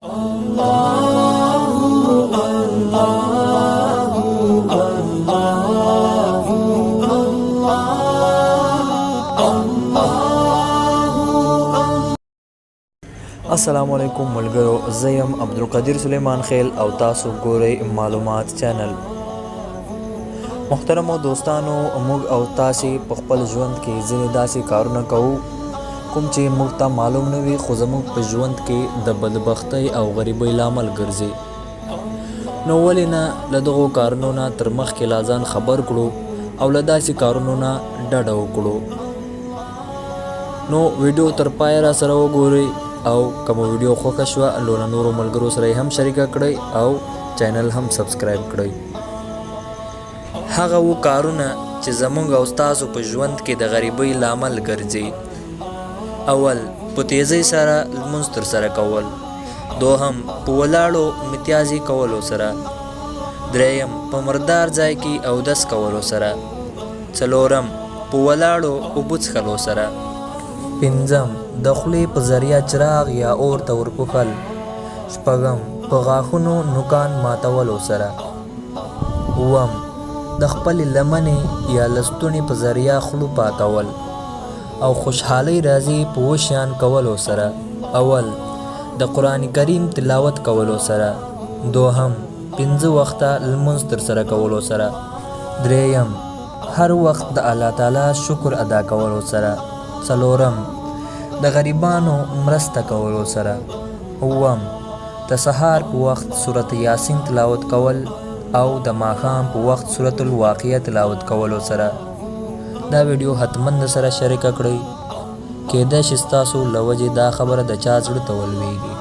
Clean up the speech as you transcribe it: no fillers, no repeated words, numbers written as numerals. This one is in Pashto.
السلام علیکم ملګرو، زه یم عبدالقدیر سلیمان خیل او تاسو ګورئ معلومات چینل. محترمو دوستانو، موږ او تاسې په خپل ژوند کې ځینې داسې کارونه کوو کوم چې موږ ته معلوم نه وي، خو زموږ په ژوند کې د بدبختۍ او غریبۍ لامل ګرځي. نو ولې نه له دغو کارونو نه تر مخکې لا ځان خبر کړو او له داسې کارونو نه ډډه وکړو. نو ویډیو تر پایه را سره وګورئ او کوم ویډیو خوښه شوه نو له نورو ملګرو سره هم شریکه کړئ او چینل هم سبسکرایب کړئ. هغه و کارونه چې زموږ او ستاسو په ژوند کې د غریبۍ لامل ګرځي. اول، په تیزۍ سره لمونځ ترسره کول. دوهم، په ولاړو متیازې کولو سره. دریم، په مردار ځای کې اودس کولو سره. څلورم، په ولاړو اوبه څښلو سره. پنځم، د خولې په ذریعه چراغ یا اور ته ورپوښل. شپږم، په غاښونو نوکان ماتولو سره. اووم، د خپلې لمنې یا لستوڼي په ذریعه خوله پاکول او خوشحالۍ راځي په اووه شیان کولو سره. اول، د قرآن کریم تلاوت کولو سره. دوهم، 5 وخته لمونځ ترسره کولو سره. دریم، هر وخت د الله تعالی شکر ادا کولو سره. څلورم، د غریبانو مرسته کولو سره. اووم، د سهار په وخت سورت یاسین تلاوت کول او د ماښام په وخت سورت الواقعه تلاوت کولو سره. دا ویډیو حتما د سره شریکه کړئ، کېدای شي ستاسو له وجې دا خبره د چا زړه ته ولوېږي.